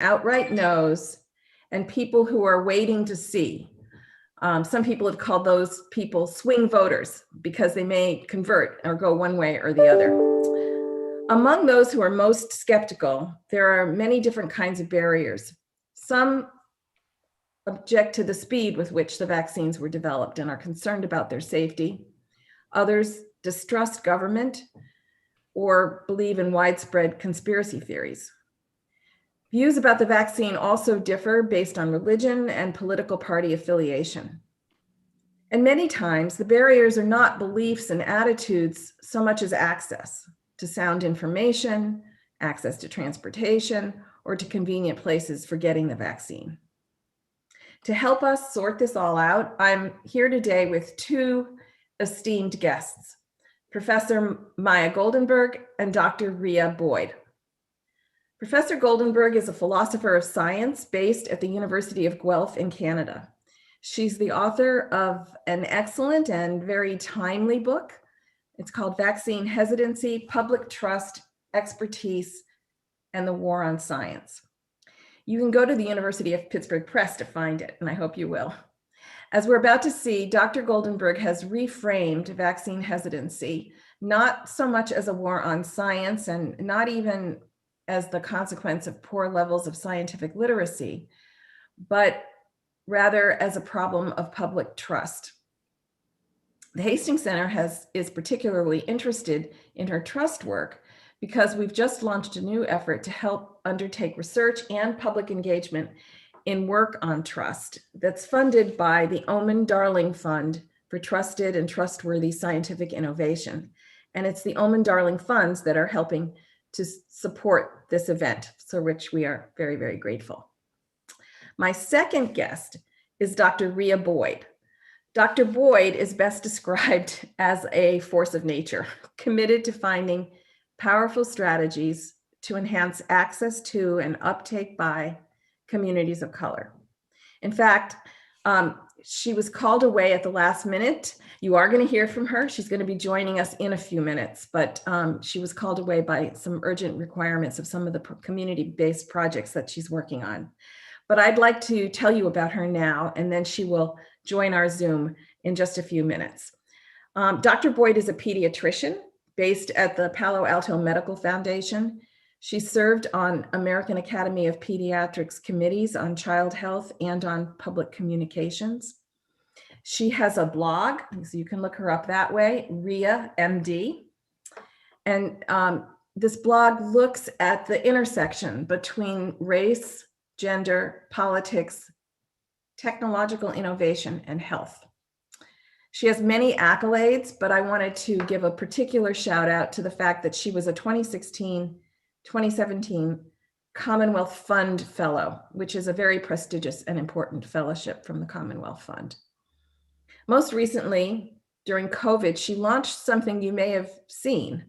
outright no's, and people who are waiting to see. Some people have called those people swing voters because they may convert or go one way or the other. Among those who are most skeptical, there are many different kinds of barriers. Some object to the speed with which the vaccines were developed and are concerned about their safety. Others distrust government or believe in widespread conspiracy theories. Views about the vaccine also differ based on religion and political party affiliation. And many times, the barriers are not beliefs and attitudes so much as access to sound information, access to transportation, or to convenient places for getting the vaccine. To help us sort this all out, I'm here today with two esteemed guests, Professor Maya Goldenberg and Dr. Rhea Boyd. Professor Goldenberg is a philosopher of science based at the University of Guelph in Canada. She's the author of an excellent and very timely book. It's called Vaccine Hesitancy, Public Trust, Expertise, and the War on Science. You can go to the University of Pittsburgh Press to find it, and I hope you will. As we're about to see, Dr. Goldenberg has reframed vaccine hesitancy, not so much as a war on science and not even as the consequence of poor levels of scientific literacy, but rather as a problem of public trust. The Hastings Center is particularly interested in her trust work because we've just launched a new effort to help undertake research and public engagement in work on trust that's funded by the Omen Darling Fund for Trusted and Trustworthy Scientific Innovation. And it's the Omen Darling funds that are helping to support this event, for which we are very, very grateful. My second guest is Dr. Rhea Boyd. Dr. Boyd is best described as a force of nature, committed to finding powerful strategies to enhance access to and uptake by communities of color. In fact, she was called away at the last minute. You are going to hear from her. She's going to be joining us in a few minutes, but she was called away by some urgent requirements of some of the community-based projects that she's working on. But I'd like to tell you about her now, and then she will join our Zoom in just a few minutes. Dr. Boyd is a pediatrician based at the Palo Alto Medical Foundation. She served on American Academy of Pediatrics committees on child health and on public communications. She has a blog, so you can look her up that way, Rhea MD. And this blog looks at the intersection between race, gender, politics, technological innovation, and health. She has many accolades, but I wanted to give a particular shout out to the fact that she was a 2016-2017 Commonwealth Fund Fellow, which is a very prestigious and important fellowship from the Commonwealth Fund. Most recently, during COVID, she launched something you may have seen,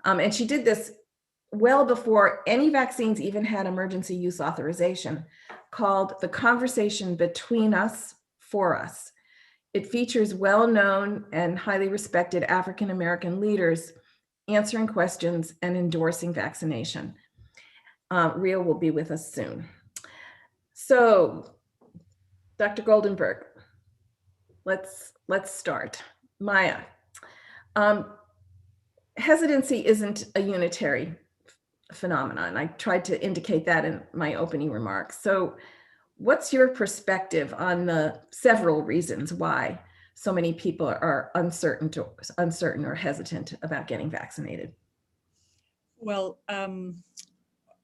and she did this well before any vaccines even had emergency use authorization, called The Conversation Between Us, For Us. It features well-known and highly respected African-American leaders answering questions and endorsing vaccination. Rhea will be with us soon. So, Dr. Goldenberg, let's start. Maya, hesitancy isn't a unitary phenomenon. I tried to indicate that in my opening remarks. So what's your perspective on the several reasons why so many people are uncertain or hesitant about getting vaccinated? Well,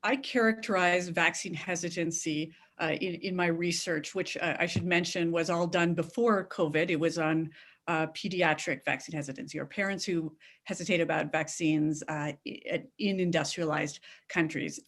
I characterize vaccine hesitancy in my research, which I should mention was all done before COVID. It was on pediatric vaccine hesitancy, or parents who hesitate about vaccines in industrialized countries.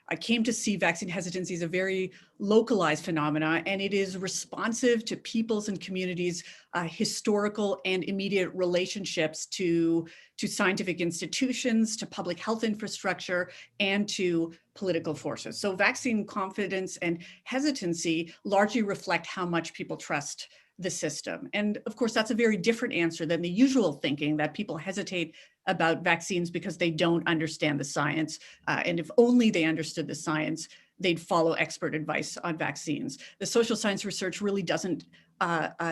I came to see vaccine hesitancy as a very localized phenomena, and it is responsive to people's and communities' historical and immediate relationships to scientific institutions, to public health infrastructure, and to political forces. So vaccine confidence and hesitancy largely reflect how much people trust the system. And of course, that's a very different answer than the usual thinking that people hesitate about vaccines because they don't understand the science. And if only they understood the science, they'd follow expert advice on vaccines. The social science research really doesn't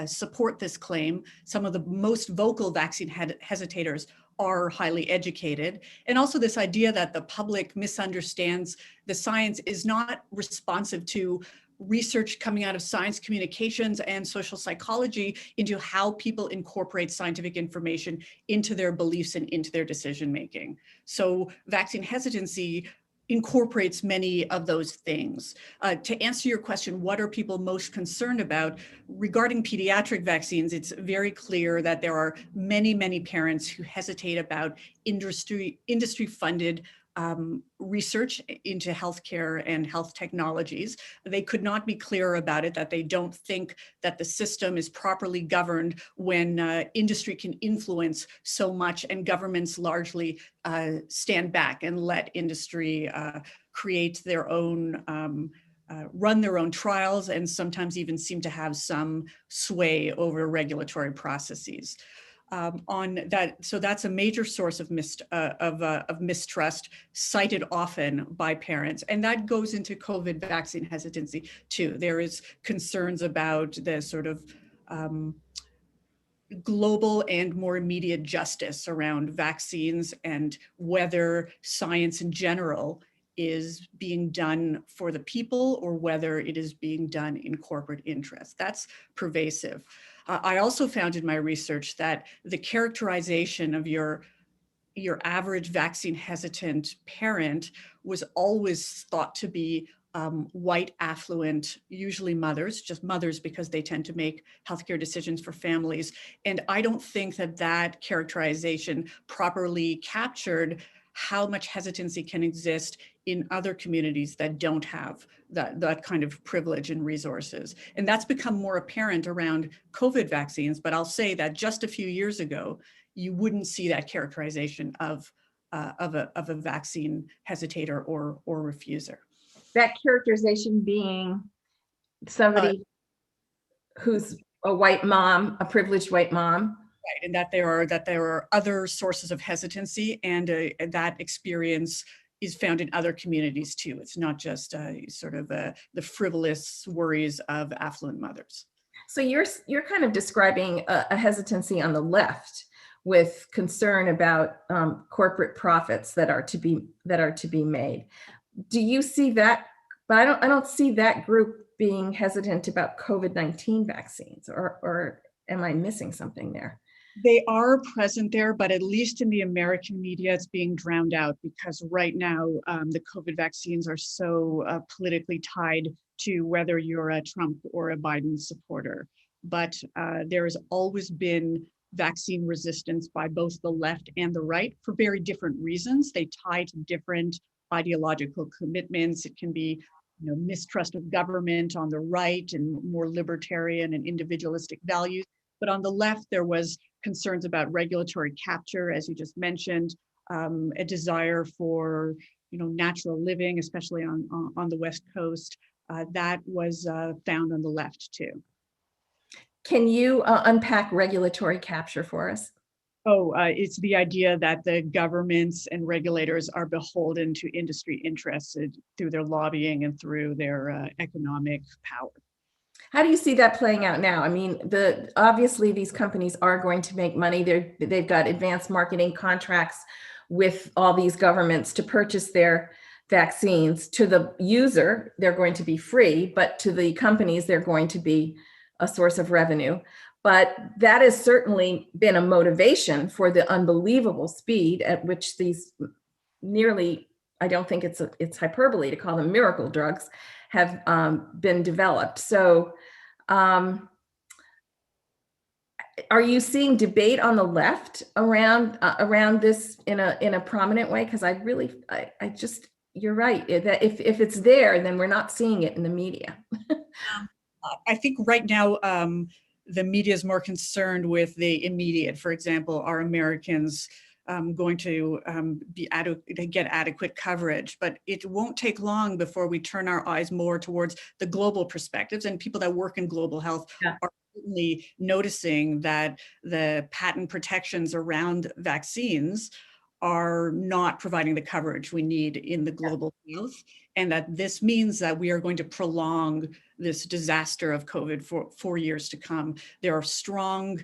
support this claim. Some of the most vocal vaccine hesitators are highly educated. And also this idea that the public misunderstands the science is not responsive to research coming out of science communications and social psychology into how people incorporate scientific information into their beliefs and into their decision making. So vaccine hesitancy incorporates many of those things. To answer your question, what are people most concerned about? Regarding pediatric vaccines, it's very clear that there are many, many parents who hesitate about industry-funded research into healthcare and health technologies. They could not be clearer about it, that they don't think that the system is properly governed when industry can influence so much and governments largely stand back and let industry create their own run their own trials and sometimes even seem to have some sway over regulatory processes. On that, so that's a major source of mistrust cited often by parents, and that goes into COVID vaccine hesitancy too. There is concerns about the sort of global and more immediate justice around vaccines and whether science in general is being done for the people or whether it is being done in corporate interest. That's pervasive. I also found in my research that the characterization of your average vaccine hesitant parent was always thought to be white, affluent, usually mothers, just mothers because they tend to make healthcare decisions for families. And I don't think that that characterization properly captured how much hesitancy can exist in other communities that don't have that kind of privilege and resources. And that's become more apparent around COVID vaccines, but I'll say that just a few years ago, you wouldn't see that characterization of a vaccine hesitator or refuser. That characterization being somebody who's a white mom, a privileged white mom. Right, and that there are other sources of hesitancy, and that experience is found in other communities too. It's not just sort of the frivolous worries of affluent mothers. So you're kind of describing a hesitancy on the left with concern about corporate profits that are to be made. Do you see that? But I don't see that group being hesitant about COVID-19 vaccines, or am I missing something there? They are present there, but at least in the American media, it's being drowned out because right now the COVID vaccines are so politically tied to whether you're a Trump or a Biden supporter. But there has always been vaccine resistance by both the left and the right for very different reasons. They tie to different ideological commitments. It can be mistrust of government on the right and more libertarian and individualistic values. But on the left, there was concerns about regulatory capture, as you just mentioned, a desire for natural living, especially on the West Coast. That was found on the left too. Can you unpack regulatory capture for us? Oh, it's the idea that the governments and regulators are beholden to industry interests through their lobbying and through their economic power. How do you see that playing out now? I mean, obviously these companies are going to make money. They've got advanced marketing contracts with all these governments to purchase their vaccines. To the user, they're going to be free, but to the companies, they're going to be a source of revenue. But that has certainly been a motivation for the unbelievable speed at which these nearly, I don't think it's hyperbole to call them miracle drugs, have been developed. So are you seeing debate on the left around this in a prominent way? Because I just, you're right, that if it's there, then we're not seeing it in the media. I think right now, the media is more concerned with the immediate. For example, are Americans going to get adequate coverage? But it won't take long before we turn our eyes more towards the global perspectives, and people that work in global health are certainly noticing that the patent protections around vaccines are not providing the coverage we need in the global south, and that this means that we are going to prolong this disaster of COVID for 4 years to come. There are strong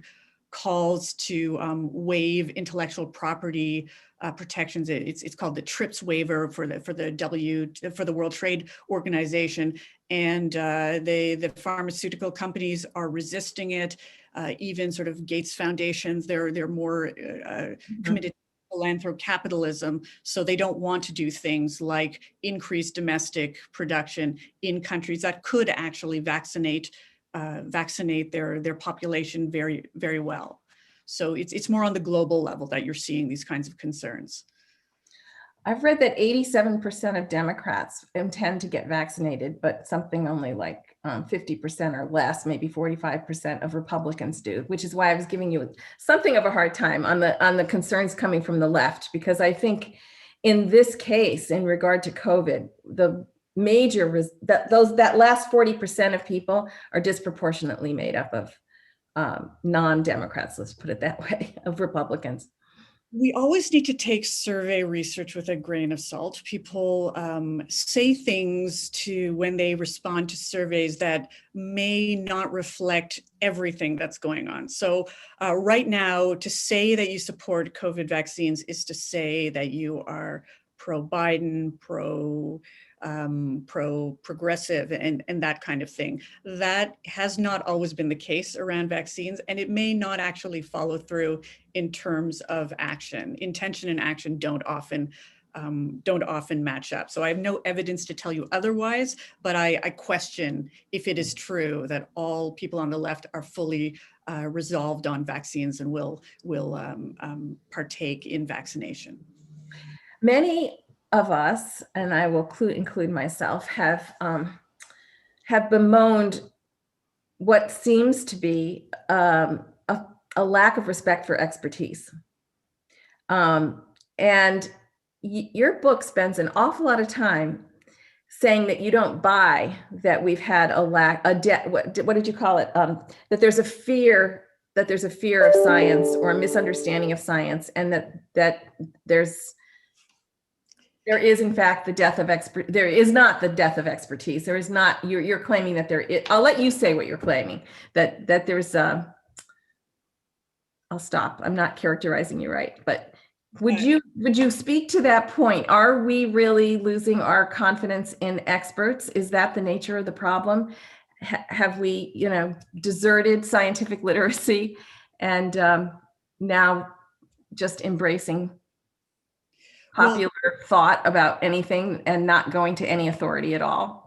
calls to waive intellectual property protections. It's called the TRIPS waiver for the World Trade Organization, and the pharmaceutical companies are resisting it. Even sort of Gates foundations, they're more committed to philanthrocapitalism, so they don't want to do things like increase domestic production in countries that could actually vaccinate their population very, very well. So it's more on the global level that you're seeing these kinds of concerns. I've read that 87% of Democrats intend to get vaccinated, but something only like 50% or less, maybe 45% of Republicans do, which is why I was giving you something of a hard time on the concerns coming from the left, because I think in this case, in regard to COVID, the major that last 40% of people are disproportionately made up of non-Democrats, let's put it that way, of Republicans. We always need to take survey research with a grain of salt. People say things when they respond to surveys that may not reflect everything that's going on. So right now, to say that you support COVID vaccines is to say that you are pro-Biden, pro-progressive, and that kind of thing. That has not always been the case around vaccines, and it may not actually follow through in terms of action. Intention and action don't often match up. So I have no evidence to tell you otherwise, but I question if it is true that all people on the left are fully resolved on vaccines and will partake in vaccination. Many of us, and I will include myself, have bemoaned what seems to be a lack of respect for expertise. And your book spends an awful lot of time saying that you don't buy that we've had what did you call it? That there's a fear of science or a misunderstanding of science, and that there is in fact the death of there is not the death of expertise. There is not, you're claiming that there is. I'll let you say what you're claiming, that there's I'll stop. I'm not characterizing you right, but would you speak to that point? Are we really losing our confidence in experts? Is that the nature of the problem? Have we, deserted scientific literacy and now just embracing popular thought about anything and not going to any authority at all?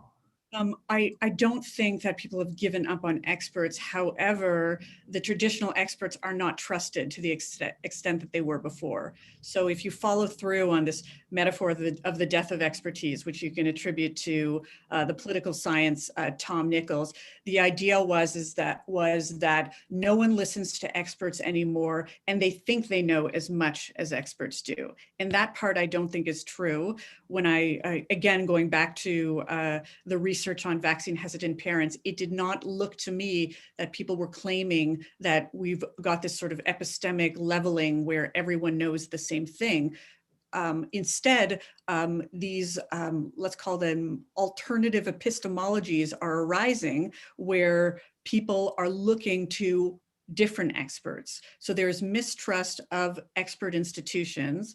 I don't think that people have given up on experts. However, the traditional experts are not trusted to the extent that they were before. So if you follow through on this metaphor of the death of expertise, which you can attribute to the political science Tom Nichols, the idea was that no one listens to experts anymore, and they think they know as much as experts do. And that part I don't think is true. When I again, going back to the research on vaccine hesitant parents, it did not look to me that people were claiming that we've got this sort of epistemic leveling where everyone knows the same thing. Instead, these, let's call them alternative epistemologies, are arising where people are looking to different experts. So there's mistrust of expert institutions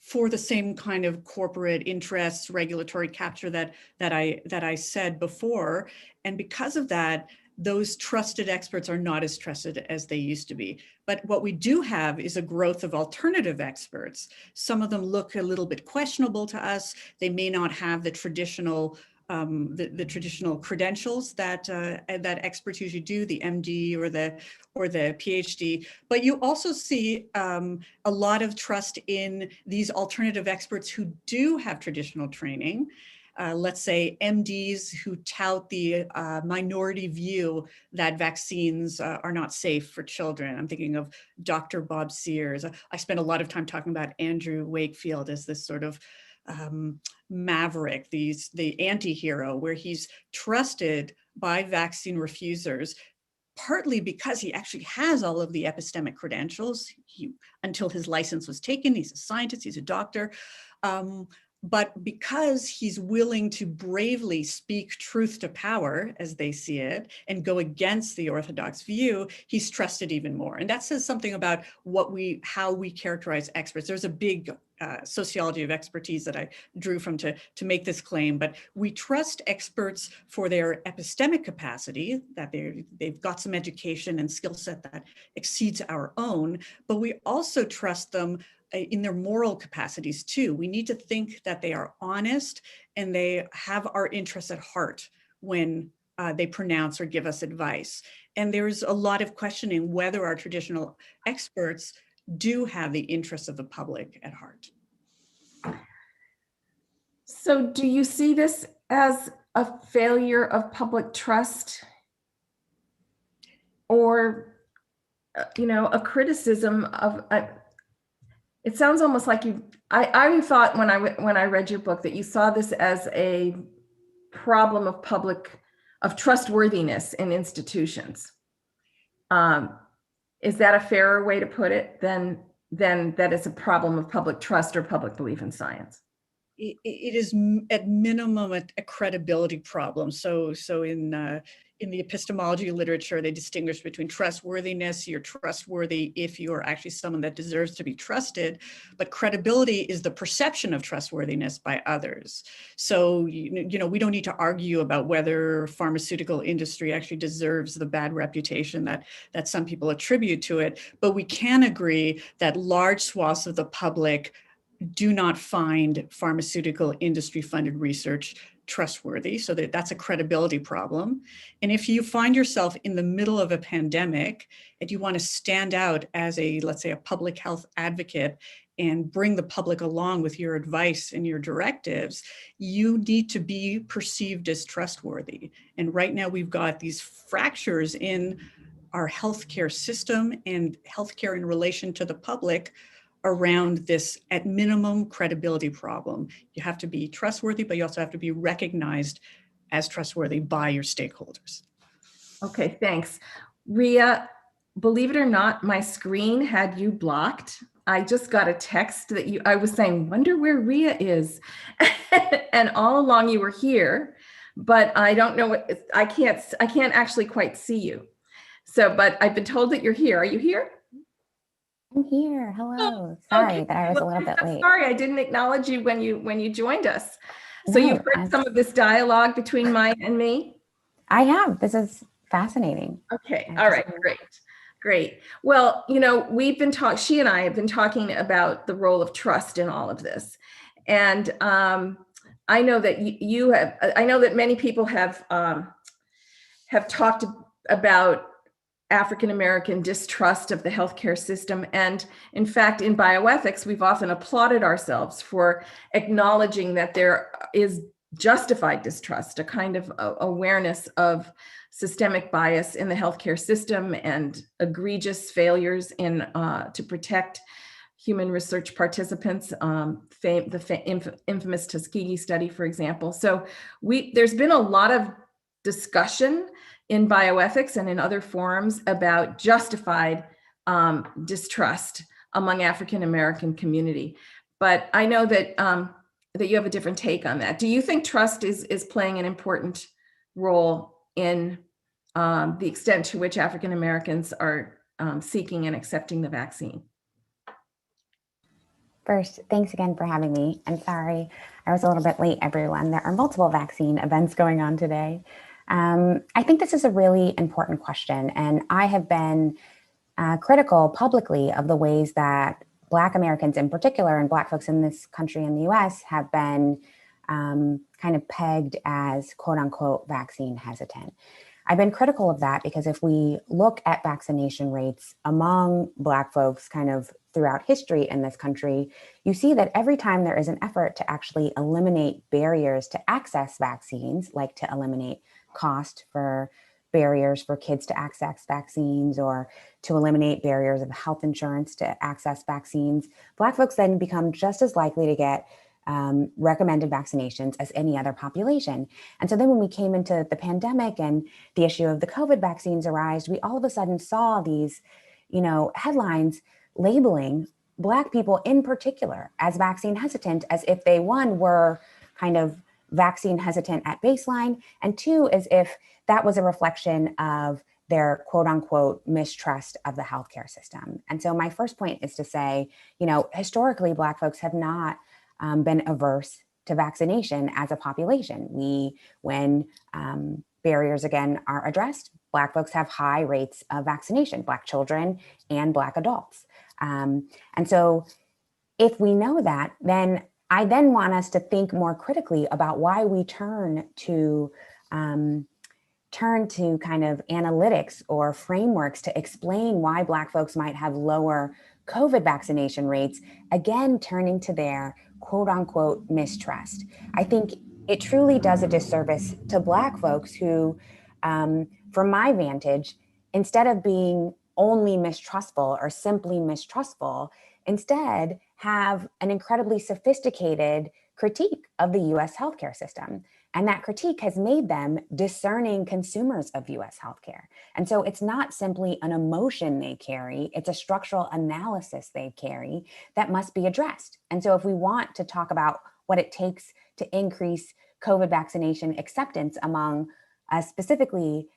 for the same kind of corporate interests, regulatory capture that I said before. And because of that, those trusted experts are not as trusted as they used to be. But what we do have is a growth of alternative experts. Some of them look a little bit questionable to us. They may not have the traditional the traditional credentials that experts usually do, the MD or the PhD. But you also see a lot of trust in these alternative experts who do have traditional training. Let's say MDs who tout the minority view that vaccines are not safe for children. I'm thinking of Dr. Bob Sears. I spent a lot of time talking about Andrew Wakefield as this sort of maverick, the anti-hero, where he's trusted by vaccine refusers, partly because he actually has all of the epistemic credentials. Until his license was taken, he's a scientist, he's a doctor. But because he's willing to bravely speak truth to power, as they see it, and go against the orthodox view, he's trusted even more. And that says something about how we characterize experts. There's a big sociology of expertise that I drew from to make this claim, but we trust experts for their epistemic capacity, that they've got some education and skill set that exceeds our own, but we also trust them in their moral capacities too. We need to think that they are honest and they have our interests at heart when they pronounce or give us advice. And there's a lot of questioning whether our traditional experts do have the interests of the public at heart. So do you see this as a failure of public trust, or, a criticism of, it sounds almost like I thought when I read your book that you saw this as a problem of trustworthiness in institutions. Is that a fairer way to put it than that it's a problem of public trust or public belief in science? It is at minimum a credibility problem. So in the epistemology literature, they distinguish between trustworthiness. You're trustworthy if you are actually someone that deserves to be trusted, but credibility is the perception of trustworthiness by others. So, we don't need to argue about whether pharmaceutical industry actually deserves the bad reputation that some people attribute to it, but we can agree that large swaths of the public do not find pharmaceutical industry funded research trustworthy. So that's a credibility problem. And if you find yourself in the middle of a pandemic and you want to stand out as let's say a public health advocate and bring the public along with your advice and your directives, you need to be perceived as trustworthy. And right now we've got these fractures in our healthcare system and healthcare in relation to the public around this, at minimum, credibility problem. You have to be trustworthy, but you also have to be recognized as trustworthy by your stakeholders. Okay, thanks. Rhea, believe it or not, my screen had you blocked. I just got a text that I was saying, wonder where Rhea is. And all along you were here, but I don't know I can't actually quite see you. So, but I've been told that you're here. Are you here? I'm here. Hello. Sorry that I was a little bit late. Sorry, I didn't acknowledge you when you joined us. So you've heard some of this dialogue between Maya and me? I have. This is fascinating. Okay. All right. Great. Well, she and I have been talking about the role of trust in all of this. And I know that I know that many people have talked about African-American distrust of the healthcare system. And in fact, in bioethics, we've often applauded ourselves for acknowledging that there is justified distrust, a kind of awareness of systemic bias in the healthcare system and egregious failures to protect human research participants, the infamous Tuskegee study, for example. So there's been a lot of discussion in bioethics and in other forums about justified distrust among African-American community. But I know that you have a different take on that. Do you think trust is playing an important role in the extent to which African-Americans are seeking and accepting the vaccine? First, thanks again for having me. I'm sorry I was a little bit late, everyone. There are multiple vaccine events going on today. I think this is a really important question, and I have been critical publicly of the ways that Black Americans in particular, and Black folks in this country in the US, have been kind of pegged as quote unquote vaccine hesitant. I've been critical of that because if we look at vaccination rates among Black folks kind of throughout history in this country, you see that every time there is an effort to actually eliminate barriers to access vaccines, like to eliminate cost for barriers for kids to access vaccines or to eliminate barriers of health insurance to access vaccines, Black folks then become just as likely to get recommended vaccinations as any other population. And so then when we came into the pandemic and the issue of the COVID vaccines arise, we all of a sudden saw these, headlines labeling Black people in particular as vaccine hesitant, as if they, one, were kind of vaccine hesitant at baseline, and two, as if that was a reflection of their quote unquote mistrust of the healthcare system. And so my first point is to say, historically, Black folks have not been averse to vaccination as a population. When barriers again are addressed, Black folks have high rates of vaccination, Black children and Black adults. And so if we know that, then I then want us to think more critically about why we turn to kind of analytics or frameworks to explain why Black folks might have lower COVID vaccination rates, again, turning to their quote unquote mistrust. I think it truly does a disservice to Black folks who, from my vantage, instead of being only mistrustful or simply mistrustful, instead have an incredibly sophisticated critique of the US healthcare system. And that critique has made them discerning consumers of US healthcare. And so it's not simply an emotion they carry, it's a structural analysis they carry that must be addressed. And so if we want to talk about what it takes to increase COVID vaccination acceptance among specifically,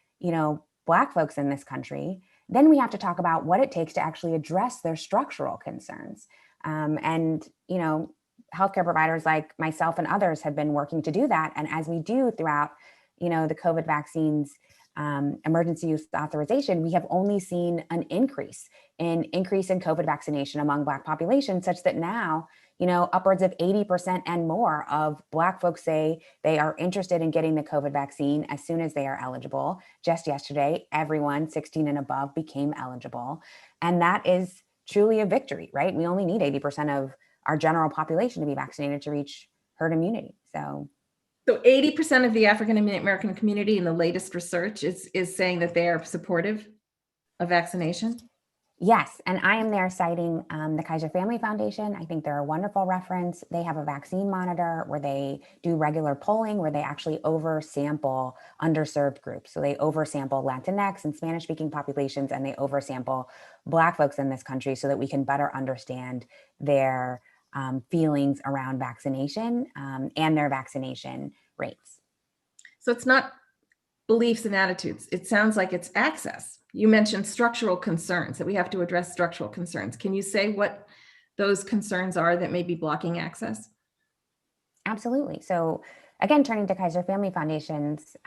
Black folks in this country, then we have to talk about what it takes to actually address their structural concerns. Healthcare providers like myself and others have been working to do that. And as we do throughout, the COVID vaccines emergency use authorization, we have only seen an increase in COVID vaccination among Black populations, such that now, upwards of 80% and more of Black folks say they are interested in getting the COVID vaccine as soon as they are eligible. Just yesterday, everyone 16 and above became eligible. And that is truly a victory, right? We only need 80% of our general population to be vaccinated to reach herd immunity. So 80% of the African American community in the latest research is saying that they are supportive of vaccination? Yes, and I am there citing the Kaiser Family Foundation. I think they're a wonderful reference. They have a vaccine monitor where they do regular polling, where they actually oversample underserved groups. So they oversample Latinx and Spanish-speaking populations, and they oversample Black folks in this country so that we can better understand their feelings around vaccination and their vaccination rates. So it's not beliefs and attitudes. It sounds like it's access. You mentioned structural concerns, that we have to address structural concerns. Can you say what those concerns are that may be blocking access? Absolutely. So again, turning to Kaiser Family Foundation's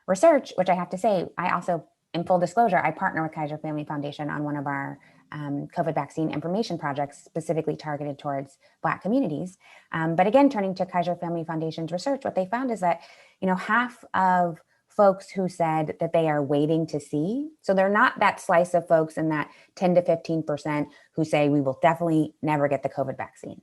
research, which I have to say, I also, in full disclosure, I partner with Kaiser Family Foundation on one of our COVID vaccine information projects specifically targeted towards Black communities. But again, turning to Kaiser Family Foundation's research, what they found is that, half of folks who said that they are waiting to see, so they're not that slice of folks in that 10 to 15% who say we will definitely never get the COVID vaccine.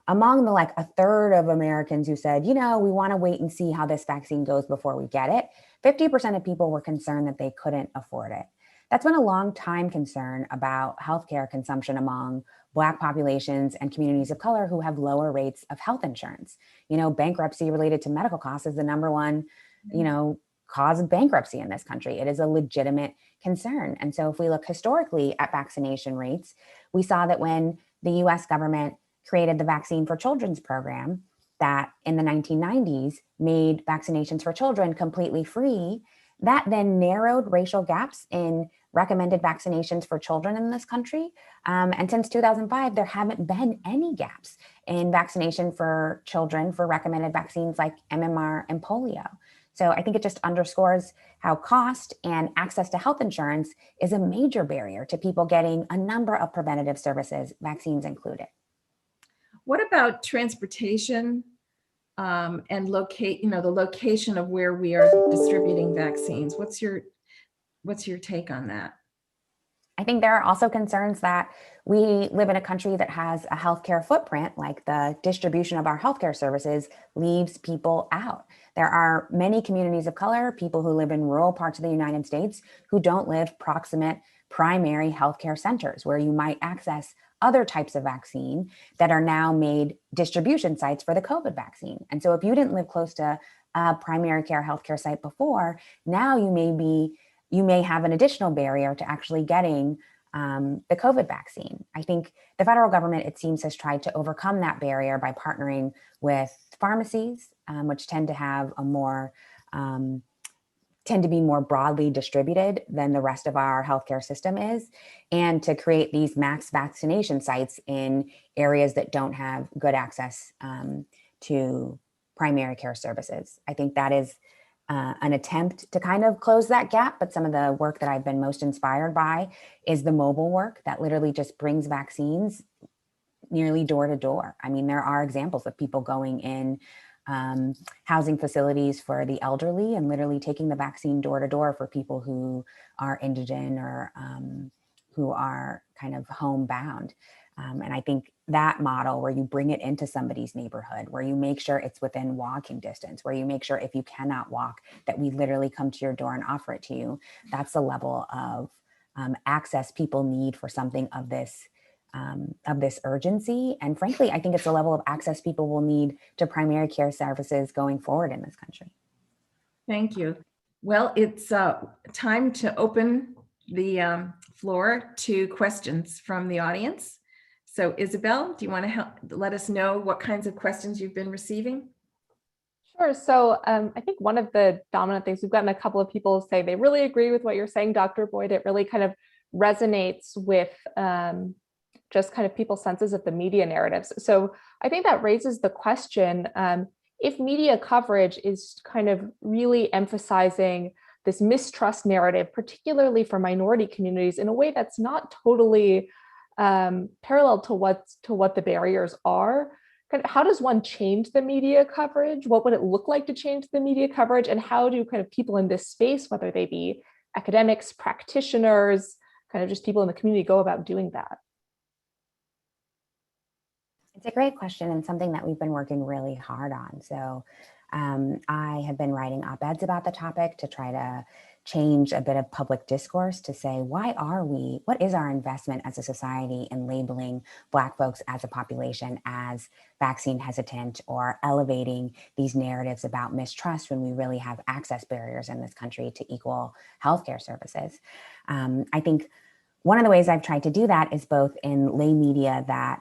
Among the a third of Americans who said, we want to wait and see how this vaccine goes before we get it, 50% of people were concerned that they couldn't afford it. That's been a long time concern about healthcare consumption among Black populations and communities of color who have lower rates of health insurance. Bankruptcy related to medical costs is the number one, cause of bankruptcy in this country. It is a legitimate concern. And so if we look historically at vaccination rates, we saw that when the US government created the Vaccine for Children's program that in the 1990s made vaccinations for children completely free, that then narrowed racial gaps in recommended vaccinations for children in this country. And since 2005, there haven't been any gaps in vaccination for children for recommended vaccines like MMR and polio. So I think it just underscores how cost and access to health insurance is a major barrier to people getting a number of preventative services, vaccines included. What about transportation and the location of where we are distributing vaccines? What's your take on that? I think there are also concerns that we live in a country that has a healthcare footprint, like the distribution of our healthcare services leaves people out. There are many communities of color, people who live in rural parts of the United States, who don't live proximate primary healthcare centers where you might access other types of vaccine that are now made distribution sites for the COVID vaccine. And so if you didn't live close to a primary care healthcare site before, now you may have an additional barrier to actually getting the COVID vaccine. I think the federal government, it seems, has tried to overcome that barrier by partnering with pharmacies, which tend to have a more tend to be more broadly distributed than the rest of our healthcare system is, and to create these mass vaccination sites in areas that don't have good access to primary care services. I think that is an attempt to kind of close that gap, but some of the work that I've been most inspired by is the mobile work that literally just brings vaccines nearly door to door. I mean, there are examples of people going in housing facilities for the elderly and literally taking the vaccine door to door for people who are indigent or who are kind of homebound. And I think that model where you bring it into somebody's neighborhood, where you make sure it's within walking distance, where you make sure if you cannot walk, that we literally come to your door and offer it to you, that's the level of access people need for something of this urgency. And frankly, I think it's the level of access people will need to primary care services going forward in this country. Thank you. Well, it's time to open the floor to questions from the audience. So Isabel, do you want to let us know what kinds of questions you've been receiving? Sure. So I think one of the dominant things, we've gotten a couple of people say they really agree with what you're saying, Dr. Boyd. It really kind of resonates with just kind of people's senses of the media narratives. So I think that raises the question, if media coverage is kind of really emphasizing this mistrust narrative, particularly for minority communities, in a way that's not totally parallel to what the barriers are, kind of how does one change the media coverage? What would it look like to change the media coverage? And how do kind of people in this space, whether they be academics, practitioners, kind of just people in the community, go about doing that? It's a great question and something that we've been working really hard on. So I have been writing op-eds about the topic to try to change a bit of public discourse to say, what is our investment as a society in labeling Black folks as a population as vaccine hesitant, or elevating these narratives about mistrust when we really have access barriers in this country to equal healthcare services. I think one of the ways I've tried to do that is both in lay media that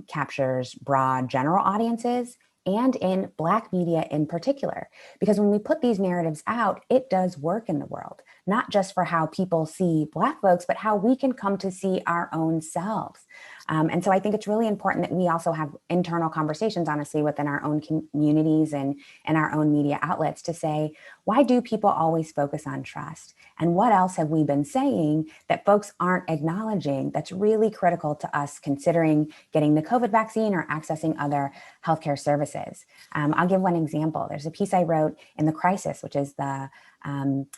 captures broad general audiences and in Black media in particular. Because when we put these narratives out, it does work in the world, not just for how people see Black folks, but how we can come to see our own selves. And so I think it's really important that we also have internal conversations, honestly, within our own communities and our own media outlets to say, why do people always focus on trust? And what else have we been saying that folks aren't acknowledging that's really critical to us considering getting the COVID vaccine or accessing other healthcare services? I'll give one example. There's a piece I wrote in The Crisis, which is the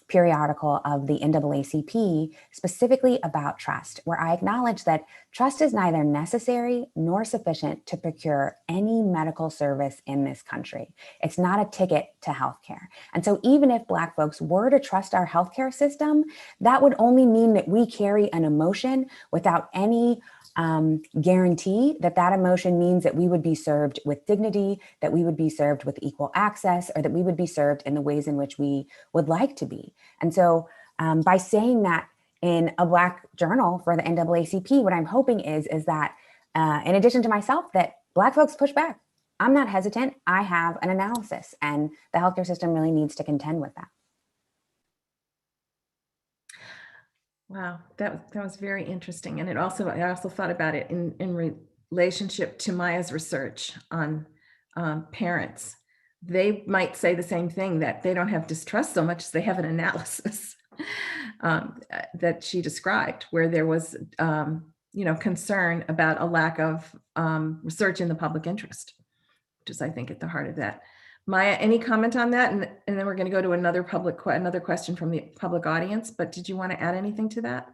periodical of the NAACP, specifically about trust, where I acknowledge that trust is neither necessary nor sufficient to procure any medical service in this country. It's not a ticket to healthcare. And so even if Black folks were to trust our healthcare system, that would only mean that we carry an emotion without any guarantee that that emotion means that we would be served with dignity, that we would be served with equal access, or that we would be served in the ways in which we would like to be. And so by saying that in a Black journal for the NAACP, what I'm hoping is that in addition to myself, that Black folks push back. I'm not hesitant. I have an analysis, and the healthcare system really needs to contend with that. Wow, that was very interesting. And I also thought about it in relationship to Maya's research on parents. They might say the same thing, that they don't have distrust so much as they have an analysis that she described, where there was concern about a lack of research in the public interest, which is, I think, at the heart of that. Maya, any comment on that? And then we're going to go to another question from the public audience, but did you want to add anything to that?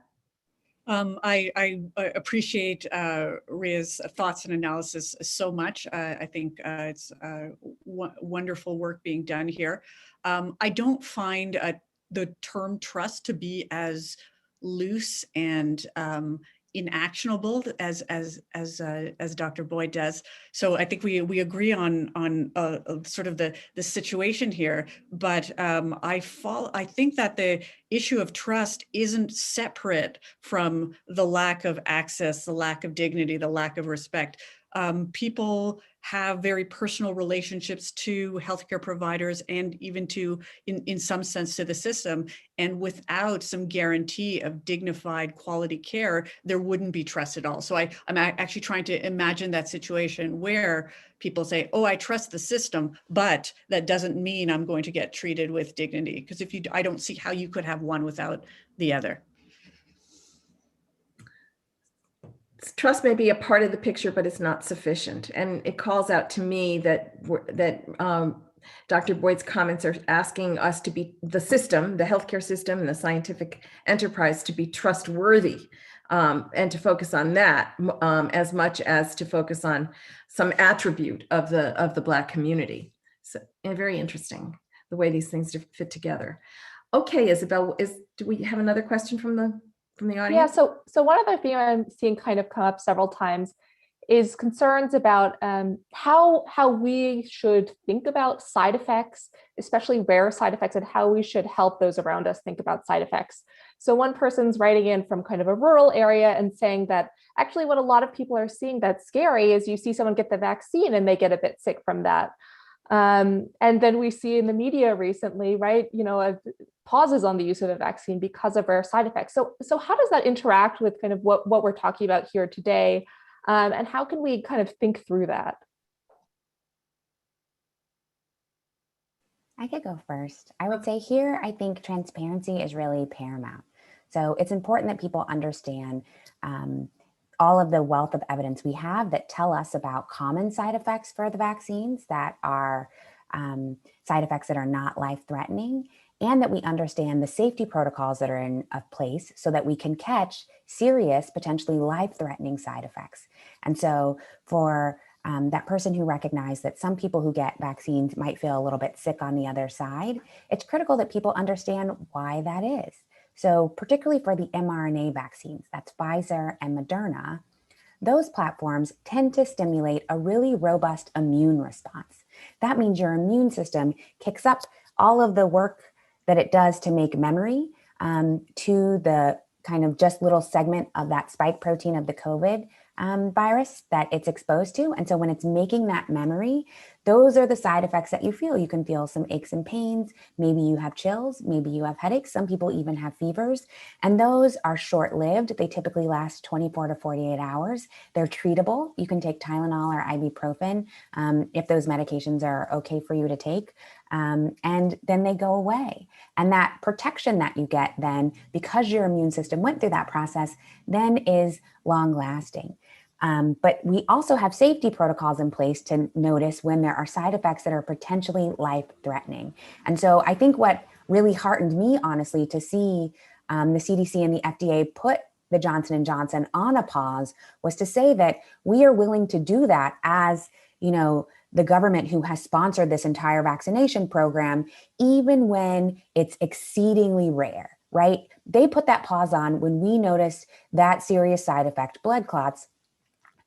I appreciate Rhea's thoughts and analysis so much. I think it's wonderful work being done here. I don't find the term trust to be as loose and inactionable as Dr. Boyd does. So I think we agree on sort of the situation here, but I think that the issue of trust isn't separate from the lack of access, the lack of dignity, the lack of respect. People have very personal relationships to healthcare providers and even to, in some sense, to the system. And without some guarantee of dignified quality care, there wouldn't be trust at all. So I'm actually trying to imagine that situation where people say, oh, I trust the system, but that doesn't mean I'm going to get treated with dignity. Because I don't see how you could have one without the other. Trust may be a part of the picture, but it's not sufficient. And it calls out to me that Dr. Boyd's comments are asking us to be the system, the healthcare system and the scientific enterprise to be trustworthy, and to focus on that as much as to focus on some attribute of the Black community. So very interesting the way these things fit together. Okay, Isabel, do we have another question from the audience? Yeah, so one other theme I'm seeing kind of come up several times is concerns about how we should think about side effects, especially rare side effects, and how we should help those around us think about side effects. So one person's writing in from kind of a rural area and saying that actually what a lot of people are seeing that's scary is you see someone get the vaccine and they get a bit sick from that. And then we see in the media recently, right, pauses on the use of a vaccine because of rare side effects. So how does that interact with kind of what we're talking about here today? And how can we kind of think through that? I could go first. I would say here, I think transparency is really paramount. So it's important that people understand all of the wealth of evidence we have that tell us about common side effects for the vaccines that are side effects that are not life-threatening, and that we understand the safety protocols that are in place so that we can catch serious, potentially life-threatening side effects. And so for that person who recognized that some people who get vaccines might feel a little bit sick on the other side, it's critical that people understand why that is. So particularly for the mRNA vaccines, that's Pfizer and Moderna, those platforms tend to stimulate a really robust immune response. That means your immune system kicks up all of the work that it does to make memory to the kind of just little segment of that spike protein of the COVID virus that it's exposed to. And so when it's making that memory, those are the side effects that you feel. You can feel some aches and pains. Maybe you have chills. Maybe you have headaches. Some people even have fevers. And those are short-lived. They typically last 24 to 48 hours. They're treatable. You can take Tylenol or ibuprofen if those medications are okay for you to take. And then they go away. And that protection that you get then, because your immune system went through that process, then is long-lasting. But we also have safety protocols in place to notice when there are side effects that are potentially life-threatening. And so I think what really heartened me, honestly, to see the CDC and the FDA put the Johnson & Johnson on a pause was to say that we are willing to do that as, the government who has sponsored this entire vaccination program, even when it's exceedingly rare, right? They put that pause on when we noticed that serious side effect, blood clots,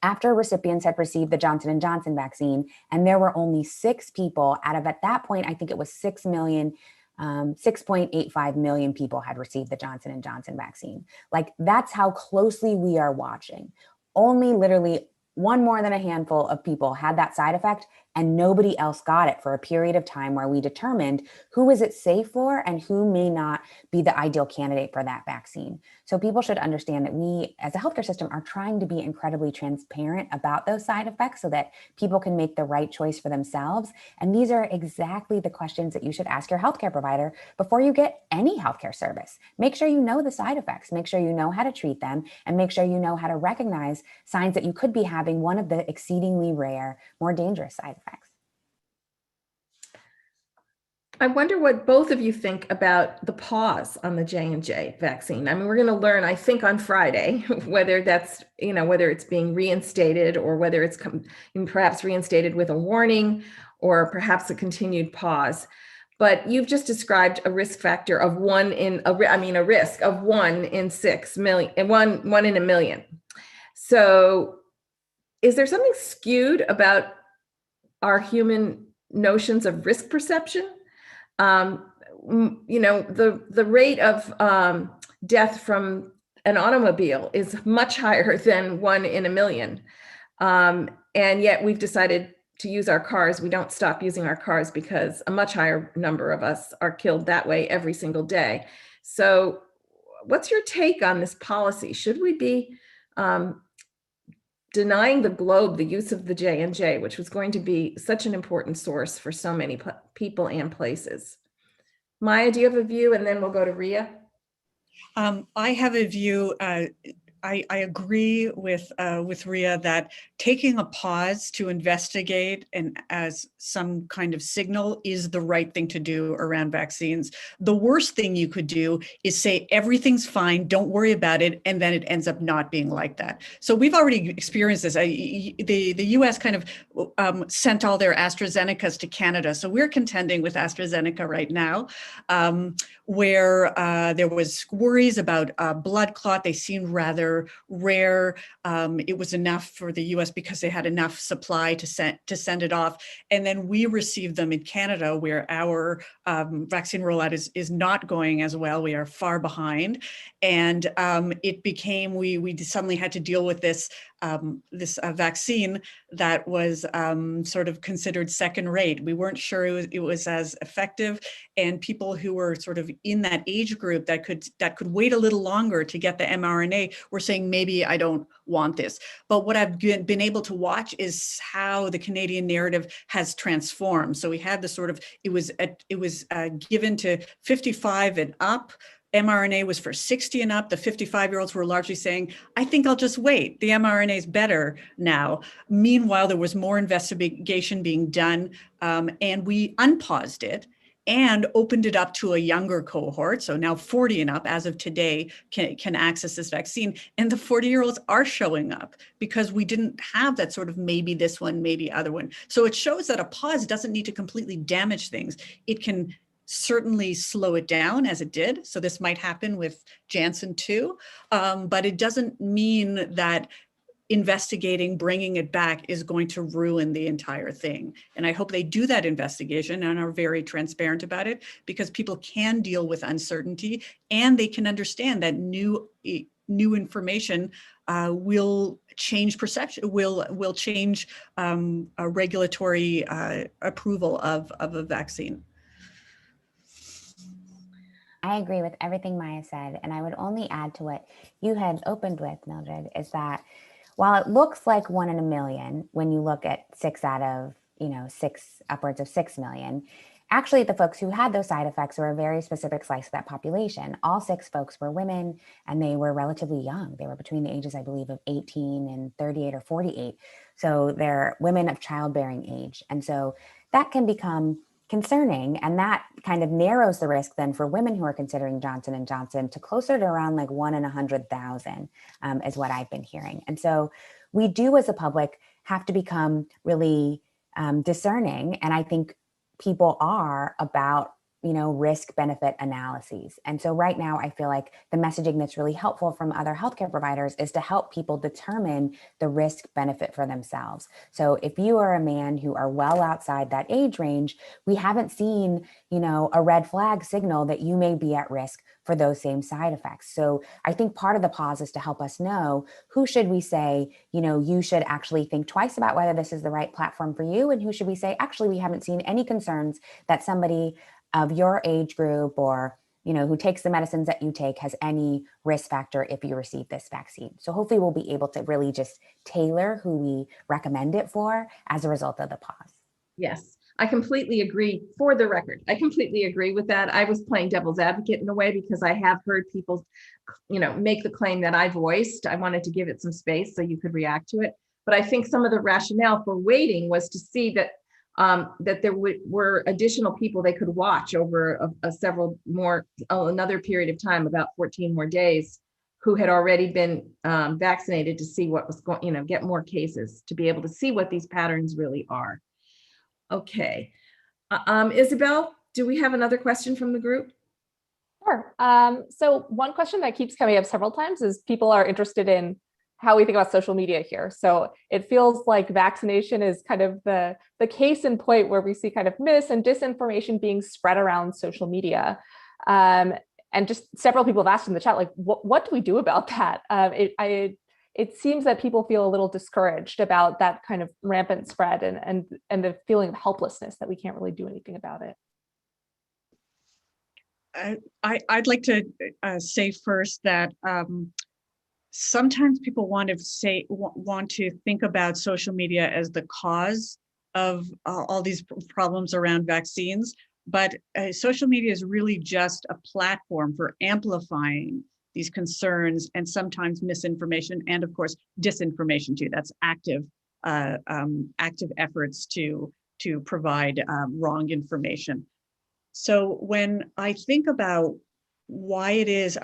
after recipients had received the Johnson & Johnson vaccine, and there were only 6 people out of, at that point, I think it was 6.85 million people had received the Johnson & Johnson vaccine. Like, that's how closely we are watching. Only literally one more than a handful of people had that side effect, and nobody else got it for a period of time where we determined who is it safe for and who may not be the ideal candidate for that vaccine. So people should understand that we, as a healthcare system, are trying to be incredibly transparent about those side effects so that people can make the right choice for themselves. And these are exactly the questions that you should ask your healthcare provider before you get any healthcare service. Make sure you know the side effects, make sure you know how to treat them, and make sure you know how to recognize signs that you could be having one of the exceedingly rare, more dangerous side effects. I wonder what both of you think about the pause on the J&J vaccine. I mean, we're going to learn, I think, on Friday, whether that's, whether it's being reinstated or whether it's perhaps reinstated with a warning or perhaps a continued pause. but you've just described a risk factor of a risk of 1 in 6 million, and one in a million. So is there something skewed about our human notions of risk perception? The rate of death from an automobile is much higher than 1 in a million. And yet we've decided to use our cars. We don't stop using our cars because a much higher number of us are killed that way every single day. So what's your take on this policy? Should we be denying the globe the use of the J&J, which was going to be such an important source for so many people and places? Maya, do you have a view? And then we'll go to Rhea. I have a view. I agree with Rhea that taking a pause to investigate and as some kind of signal is the right thing to do around vaccines. The worst thing you could do is say everything's fine, don't worry about it, and then it ends up not being like that. So we've already experienced this. The US kind of sent all their AstraZenecas to Canada. So we're contending with AstraZeneca right now, where there was worries about blood clot. They seemed rather rare. It was enough for the US because they had enough supply to send it off. And then we received them in Canada, where our vaccine rollout is not going as well. We are far behind. And it became, we suddenly had to deal with this vaccine that was sort of considered second rate. We weren't sure it was as effective, and people who were sort of in that age group that could wait a little longer to get the mRNA were saying, maybe I don't want this. But what I've been able to watch is how the Canadian narrative has transformed. So we had the sort of, it was given to 55 and up. mRNA was for 60 and up. The 55-year-olds were largely saying, I think I'll just wait. The mRNA is better now. Meanwhile, there was more investigation being done, and we unpaused it and opened it up to a younger cohort. So now 40 and up, as of today, can access this vaccine. And the 40-year-olds are showing up because we didn't have that sort of maybe this one, maybe other one. So it shows that a pause doesn't need to completely damage things. It can certainly slow it down, as it did. So this might happen with Janssen too, but it doesn't mean that investigating, bringing it back is going to ruin the entire thing. And I hope they do that investigation and are very transparent about it, because people can deal with uncertainty and they can understand that new information will change perception, will change a regulatory approval of a vaccine. I agree with everything Maya said, and I would only add to what you had opened with, Mildred, is that while it looks like 1 in a million, when you look at 6 out of, upwards of 6 million, actually the folks who had those side effects were a very specific slice of that population. All 6 folks were women, and they were relatively young. They were between the ages, I believe, of 18 and 38 or 48. So they're women of childbearing age. And so that can become concerning, and that kind of narrows the risk then for women who are considering Johnson & Johnson to closer to around like 1 in 100,000 is what I've been hearing. And so we do as a public have to become really discerning, and I think people are about risk benefit analyses. And so right now, I feel like the messaging that's really helpful from other healthcare providers is to help people determine the risk benefit for themselves. So if you are a man who are well outside that age range, we haven't seen, a red flag signal that you may be at risk for those same side effects. So I think part of the pause is to help us know who should we say, you should actually think twice about whether this is the right platform for you, and who should we say, actually, we haven't seen any concerns that somebody of your age group or, who takes the medicines that you take has any risk factor if you receive this vaccine. So hopefully we'll be able to really just tailor who we recommend it for as a result of the pause. Yes, I completely agree. For the record, I completely agree with that. I was playing devil's advocate in a way because I have heard people, make the claim that I voiced. I wanted to give it some space so you could react to it. But I think some of the rationale for waiting was to see that that there were additional people they could watch over another period of time, about 14 more days, who had already been vaccinated, to see what was going, get more cases, to be able to see what these patterns really are. Okay. Isabel, do we have another question from the group? Sure. So one question that keeps coming up several times is people are interested in how we think about social media here. So it feels like vaccination is kind of the case in point where we see kind of mis and disinformation being spread around social media. And just several people have asked in the chat, like, what do we do about that? It seems that people feel a little discouraged about that kind of rampant spread and the feeling of helplessness that we can't really do anything about it. I'd like to say first that sometimes people want to think about social media as the cause of all these problems around vaccines, but social media is really just a platform for amplifying these concerns and sometimes misinformation and, of course, disinformation too. That's active efforts to provide wrong information. So when I think about why it is,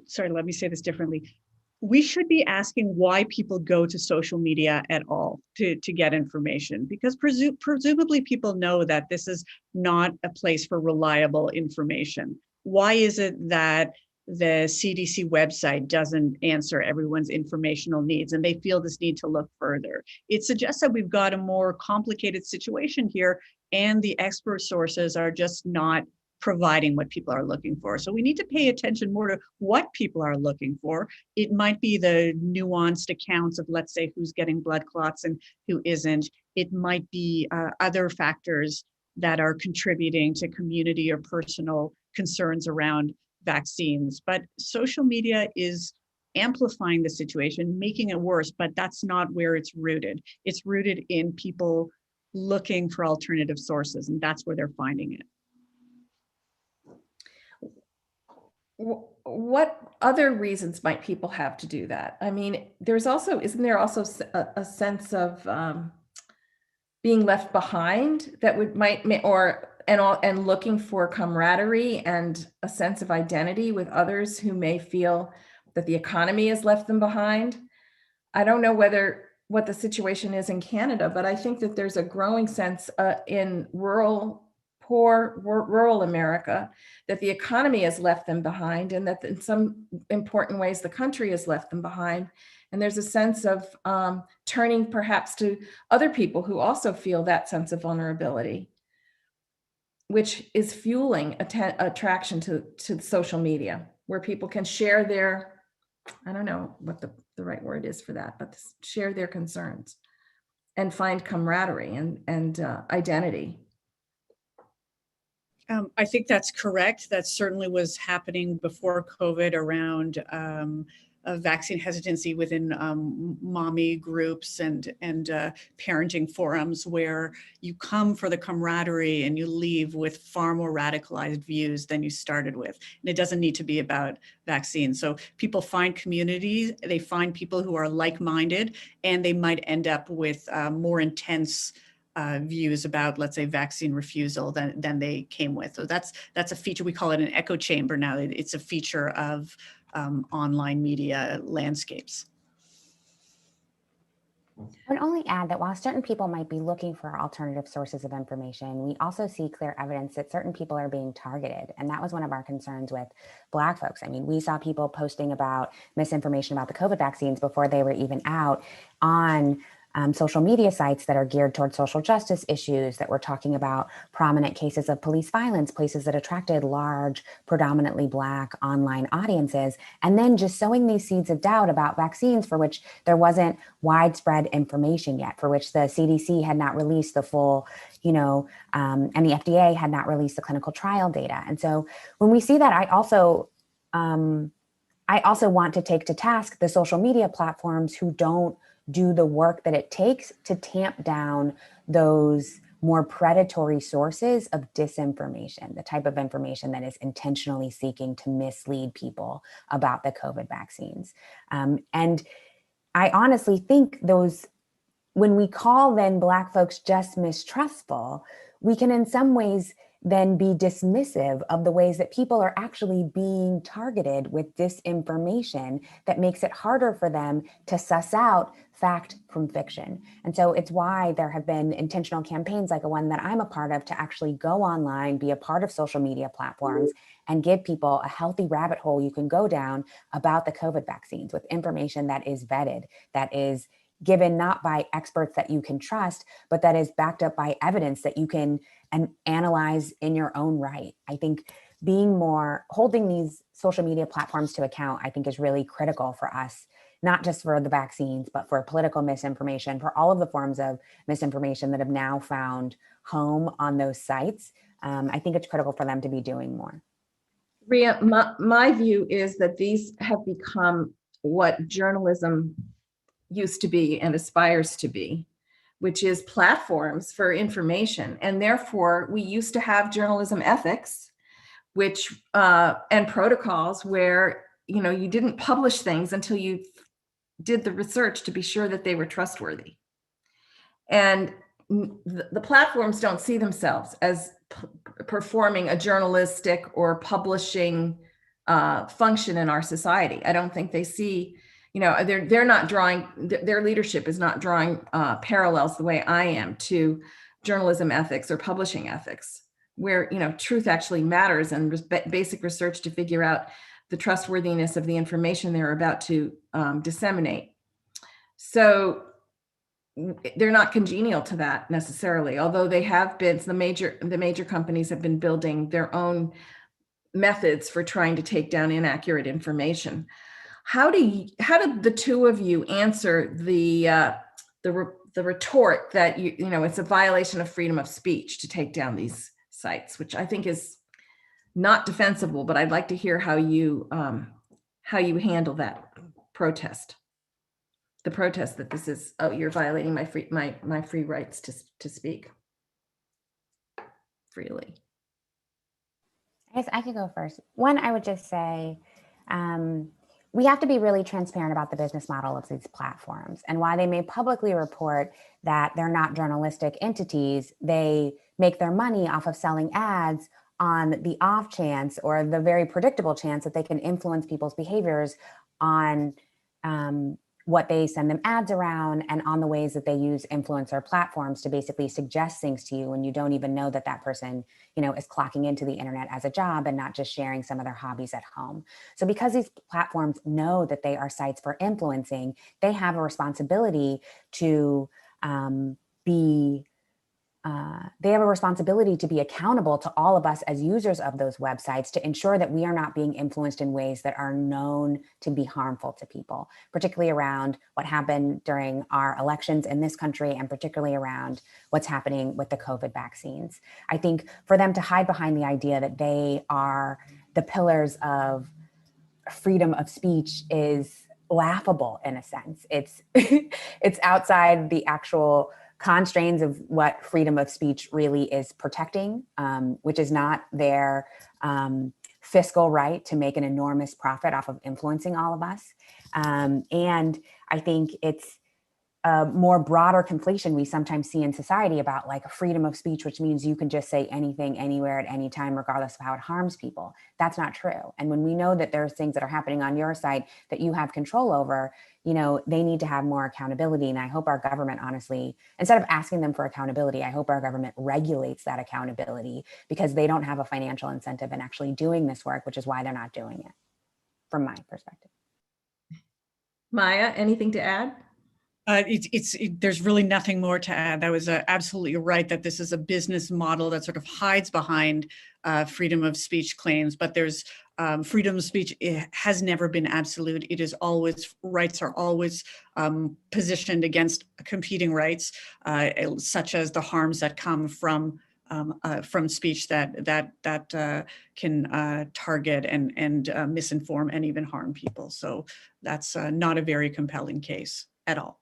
sorry, let me say this differently. We should be asking why people go to social media at all to get information, because presumably people know that this is not a place for reliable information. Why is it that the CDC website doesn't answer everyone's informational needs and they feel this need to look further? It suggests that we've got a more complicated situation here, and the expert sources are just not providing what people are looking for. So we need to pay attention more to what people are looking for. It might be the nuanced accounts of, let's say, who's getting blood clots and who isn't. It might be other factors that are contributing to community or personal concerns around vaccines. But social media is amplifying the situation, making it worse, but that's not where it's rooted. It's rooted in people looking for alternative sources, and that's where they're finding it. What other reasons might people have to do that? I mean, isn't there also a sense of being left behind that and looking for camaraderie and a sense of identity with others who may feel that the economy has left them behind? I don't know what the situation is in Canada, but I think that there's a growing sense in poor rural America that the economy has left them behind, and that in some important ways the country has left them behind. And there's a sense of turning perhaps to other people who also feel that sense of vulnerability, which is fueling attraction to social media, where people can share their, I don't know what the right word is for that, but share their concerns and find camaraderie and identity. I think that's correct. That certainly was happening before COVID around vaccine hesitancy within mommy groups and parenting forums, where you come for the camaraderie and you leave with far more radicalized views than you started with. And it doesn't need to be about vaccines. So people find communities, they find people who are like-minded, and they might end up with more intense views about, let's say, vaccine refusal than they came with. So that's a feature. We call it an echo chamber now. It's a feature of online media landscapes. I would only add that while certain people might be looking for alternative sources of information, we also see clear evidence that certain people are being targeted. And that was one of our concerns with Black folks. I mean, we saw people posting about misinformation about the COVID vaccines before they were even out on social media sites that are geared towards social justice issues, that were talking about prominent cases of police violence, places that attracted large, predominantly Black online audiences, and then just sowing these seeds of doubt about vaccines for which there wasn't widespread information yet, for which the CDC had not released the full, and the FDA had not released the clinical trial data. And so when we see that, I also want to take to task the social media platforms who don't do the work that it takes to tamp down those more predatory sources of disinformation, the type of information that is intentionally seeking to mislead people about the COVID vaccines. And I honestly think when we call then Black folks just mistrustful, we can in some ways then be dismissive of the ways that people are actually being targeted with disinformation that makes it harder for them to suss out fact from fiction. And so it's why there have been intentional campaigns like the one that I'm a part of to actually go online, be a part of social media platforms, and give people a healthy rabbit hole you can go down about the COVID vaccines with information that is vetted, that is given not by experts that you can trust, but that is backed up by evidence that you can analyze in your own right. I think holding these social media platforms to account, I think is really critical for us, not just for the vaccines, but for political misinformation, for all of the forms of misinformation that have now found home on those sites. I think it's critical for them to be doing more. Rhea, my view is that these have become what journalism used to be and aspires to be, which is platforms for information. And therefore, we used to have journalism ethics, which and protocols where you didn't publish things until you did the research to be sure that they were trustworthy. And the platforms don't see themselves as performing a journalistic or publishing function in our society. I don't think they see, they're not drawing, their leadership is not drawing parallels the way I am to journalism ethics or publishing ethics, where truth actually matters and basic research to figure out the trustworthiness of the information they're about to disseminate. So they're not congenial to that necessarily, although they have been, the major companies have been building their own methods for trying to take down inaccurate information. How do the two of you answer the retort that it's a violation of freedom of speech to take down these sites, which I think is not defensible, but I'd like to hear how you handle that protest. The protest that this is, you're violating my free rights to speak freely. I guess I could go first. One, I would just say we have to be really transparent about the business model of these platforms. And while they may publicly report that they're not journalistic entities, they make their money off of selling ads on the off chance or the very predictable chance that they can influence people's behaviors on what they send them ads around and on the ways that they use influencer platforms to basically suggest things to you when you don't even know that that person, is clocking into the internet as a job and not just sharing some of their hobbies at home. So because these platforms know that they are sites for influencing, they have a responsibility to they have a responsibility to be accountable to all of us as users of those websites to ensure that we are not being influenced in ways that are known to be harmful to people, particularly around what happened during our elections in this country and particularly around what's happening with the COVID vaccines. I think for them to hide behind the idea that they are the pillars of freedom of speech is laughable in a sense. It's it's outside the actual constraints of what freedom of speech really is protecting, which is not their fiscal right to make an enormous profit off of influencing all of us. And I think it's a more broader conflation we sometimes see in society about like freedom of speech, which means you can just say anything, anywhere, at any time, regardless of how it harms people. That's not true. And when we know that there's things that are happening on your site that you have control over, they need to have more accountability. And I hope our government, honestly, instead of asking them for accountability, I hope our government regulates that accountability because they don't have a financial incentive in actually doing this work, which is why they're not doing it, from my perspective. Maya, anything to add? There's really nothing more to add. That was absolutely right, that this is a business model that sort of hides behind freedom of speech claims, but there's freedom of speech. It has never been absolute. It is always, rights are always positioned against competing rights, such as the harms that come from speech that can target and misinform and even harm people. So that's not a very compelling case at all.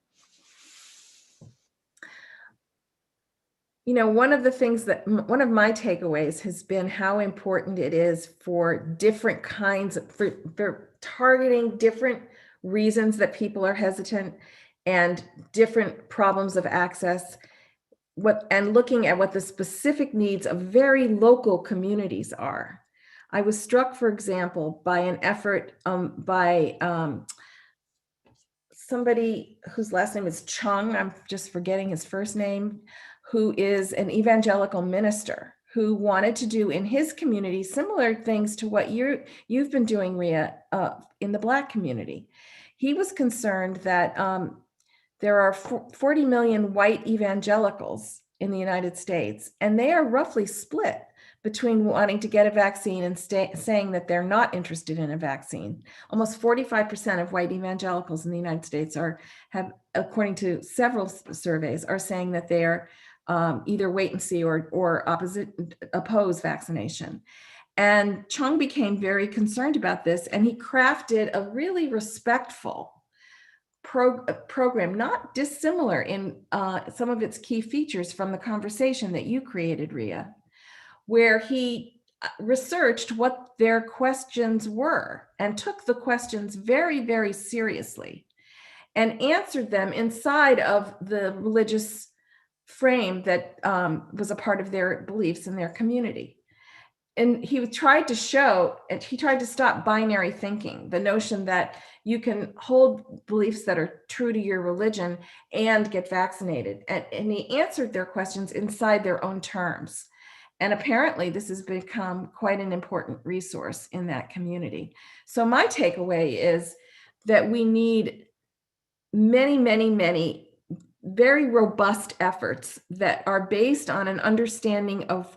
One of my takeaways has been how important it is for different kinds of, for targeting different reasons that people are hesitant and different problems of access. and looking at what the specific needs of very local communities are. I was struck, for example, by an effort by somebody whose last name is Chung, I'm just forgetting his first name, who is an evangelical minister who wanted to do in his community similar things to what you've been doing, Rhea, in the Black community. He was concerned that there are 40 million white evangelicals in the United States, and they are roughly split between wanting to get a vaccine and saying that they're not interested in a vaccine. Almost 45% of white evangelicals in the United States have, according to several surveys, are saying that they are either wait and see or oppose vaccination. And Chung became very concerned about this, and he crafted a really respectful program, not dissimilar in some of its key features from the conversation that you created, Rhea, where he researched what their questions were and took the questions very, very seriously and answered them inside of the religious frame that was a part of their beliefs in their community. And he tried to show, and he tried to stop binary thinking, the notion that you can hold beliefs that are true to your religion and get vaccinated. And he answered their questions inside their own terms. And apparently this has become quite an important resource in that community. So my takeaway is that we need many, many, many very robust efforts that are based on an understanding of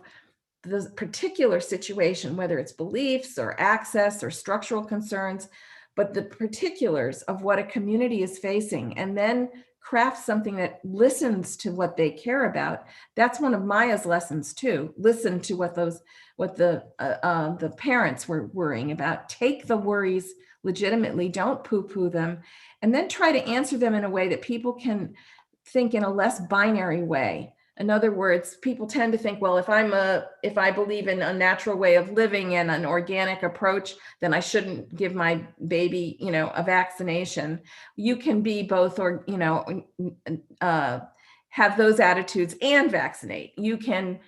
the particular situation, whether it's beliefs or access or structural concerns, but the particulars of what a community is facing, and then craft something that listens to what they care about. That's one of Maya's lessons too. Listen to what the parents were worrying about. Take the worries legitimately, don't poo-poo them, and then try to answer them in a way that people can think in a less binary way. In other words, people tend to think, well, if I believe in a natural way of living and an organic approach, then I shouldn't give my baby, a vaccination. You can be both, or, have those attitudes and vaccinate. You can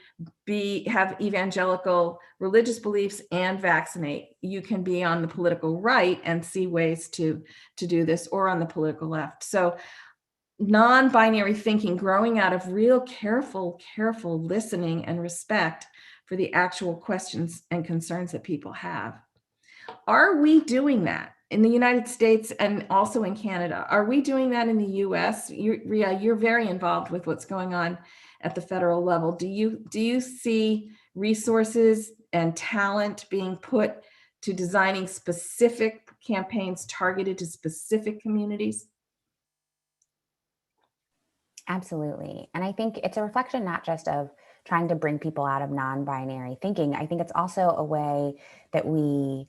have evangelical religious beliefs and vaccinate. You can be on the political right and see ways to do this, or on the political left. So non-binary thinking, growing out of real careful listening and respect for the actual questions and concerns that people have. Are we doing that in the United States and also in Canada? Are we doing that in the US? Rhea, you're very involved with what's going on at the federal level. Do you see resources and talent being put to designing specific campaigns targeted to specific communities? Absolutely. And I think it's a reflection not just of trying to bring people out of non-binary thinking. I think it's also a way that we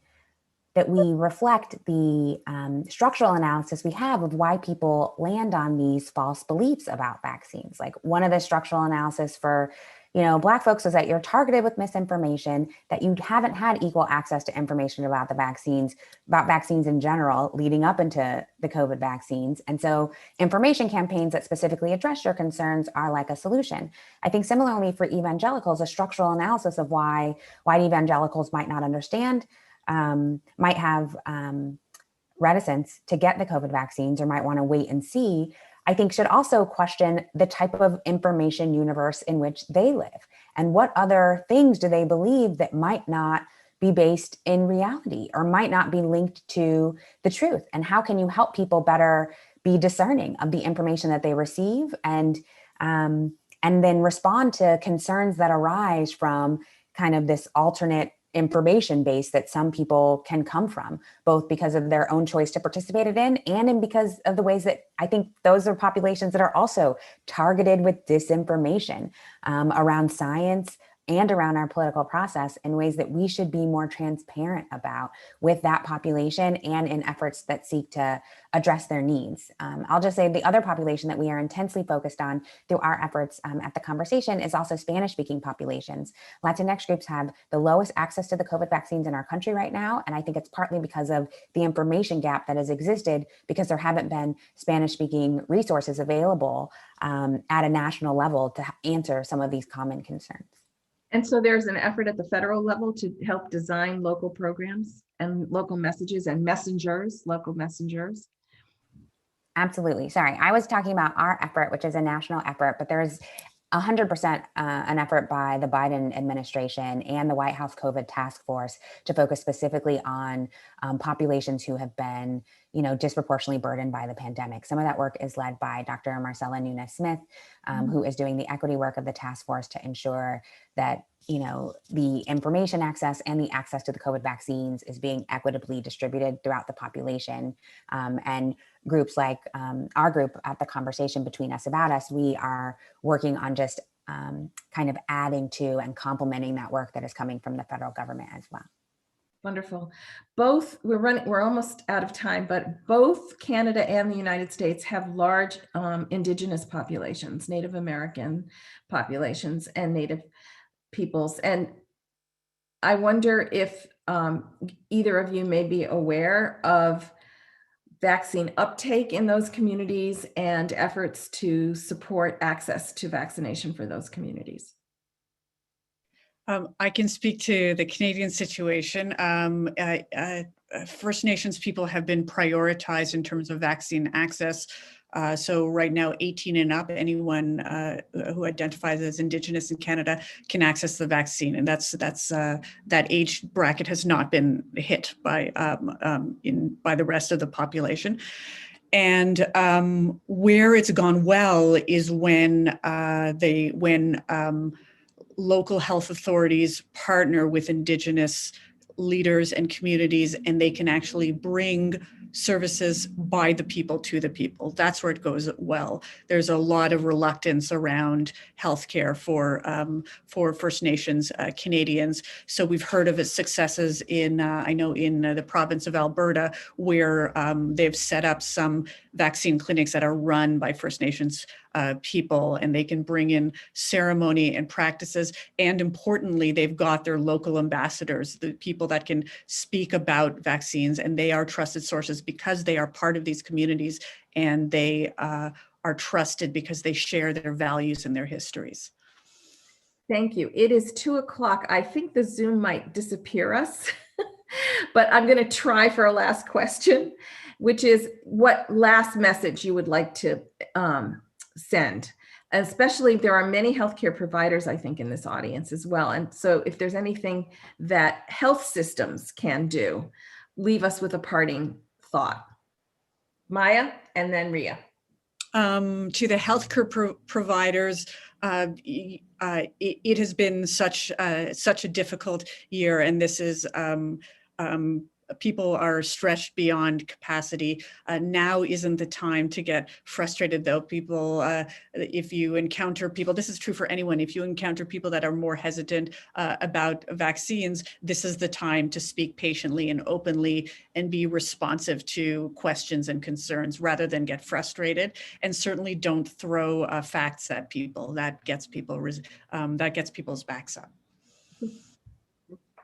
reflect the structural analysis we have of why people land on these false beliefs about vaccines. Like, one of the structural analysis for Black folks is that you're targeted with misinformation, that you haven't had equal access to information about vaccines in general, leading up into the COVID vaccines. And so information campaigns that specifically address your concerns are like a solution. I think similarly for evangelicals, a structural analysis of why white evangelicals might not understand, might have reticence to get the COVID vaccines, or might want to wait and see, I think should also question the type of information universe in which they live, and what other things do they believe that might not be based in reality or might not be linked to the truth, and how can you help people better be discerning of the information that they receive, and then respond to concerns that arise from kind of this alternate information base that some people can come from, both because of their own choice to participate in and because of the ways that I think those are populations that are also targeted with disinformation around science, and around our political process in ways that we should be more transparent about with that population and in efforts that seek to address their needs. I'll just say the other population that we are intensely focused on through our efforts at the conversation is also Spanish-speaking populations. Latinx groups have the lowest access to the COVID vaccines in our country right now, and I think it's partly because of the information gap that has existed because there haven't been Spanish-speaking resources available at a national level to answer some of these common concerns. And so there's an effort at the federal level to help design local programs and local messages and messengers, local messengers. Absolutely. Sorry, I was talking about our effort, which is a national effort, but there's 100% an effort by the Biden administration and the White House COVID task force to focus specifically on populations who have been, disproportionately burdened by the pandemic. Some of that work is led by Dr. Marcella Nunes-Smith, who is doing the equity work of the task force to ensure that the information access and the access to the COVID vaccines is being equitably distributed throughout the population. And groups like our group at the Conversation Between Us About Us, we are working on just kind of adding to and complementing that work that is coming from the federal government as well. Wonderful. We're almost out of time, but both Canada and the United States have large Indigenous populations, Native American populations and Native peoples. And I wonder if either of you may be aware of vaccine uptake in those communities and efforts to support access to vaccination for those communities. I can speak to the Canadian situation. First Nations people have been prioritized in terms of vaccine access. So right now, 18 and up, anyone who identifies as Indigenous in Canada can access the vaccine, and that age bracket has not been hit by the rest of the population. And where it's gone well is when local health authorities partner with Indigenous leaders and communities, and they can actually bring services by the people to the people. That's where it goes well. There's a lot of reluctance around healthcare for First Nations Canadians. So we've heard of its successes in the province of Alberta, where they've set up some vaccine clinics that are run by First Nations people, and they can bring in ceremony and practices. And importantly, they've got their local ambassadors, the people that can speak about vaccines, and they are trusted sources because they are part of these communities, and they are trusted because they share their values and their histories. Thank you. It is 2:00. I think the Zoom might disappear us, but I'm going to try for a last question, which is what last message you would like to send. Especially, there are many healthcare providers, I think, in this audience as well. And so if there's anything that health systems can do, leave us with a parting thought. Maya, and then Rhea. To the healthcare providers, it has been such a difficult year, and this is people are stretched beyond capacity. Now isn't the time to get frustrated, though. People, if you encounter people, this is true for anyone, if you encounter people that are more hesitant about vaccines, this is the time to speak patiently and openly and be responsive to questions and concerns rather than get frustrated. And certainly don't throw facts at people. That gets people's backs up.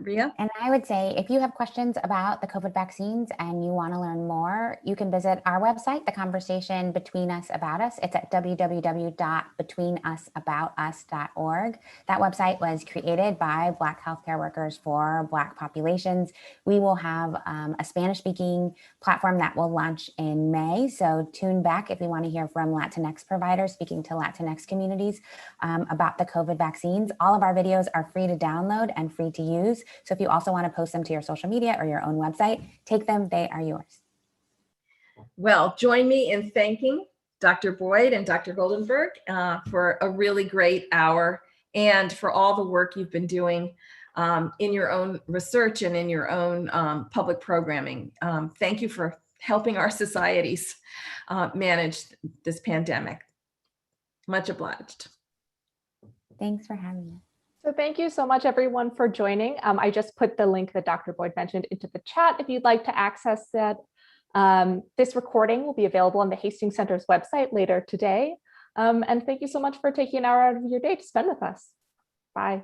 Rhea? And I would say if you have questions about the COVID vaccines and you want to learn more, you can visit our website, The Conversation Between Us About Us. It's at www.betweenusaboutus.org. That website was created by Black healthcare workers for Black populations. We will have a Spanish-speaking platform that will launch in May. So tune back if you want to hear from Latinx providers speaking to Latinx communities about the COVID vaccines. All of our videos are free to download and free to use. So if you also want to post them to your social media or your own website, take them, they are yours. Well, join me in thanking Dr. Boyd and Dr. Goldenberg for a really great hour and for all the work you've been doing in your own research and in your own public programming. Thank you for helping our societies manage this pandemic. Much obliged. Thanks for having me. So thank you so much, everyone, for joining. I just put the link that Dr. Boyd mentioned into the chat if you'd like to access that. This recording will be available on the Hastings Center's website later today. And thank you so much for taking an hour out of your day to spend with us. Bye.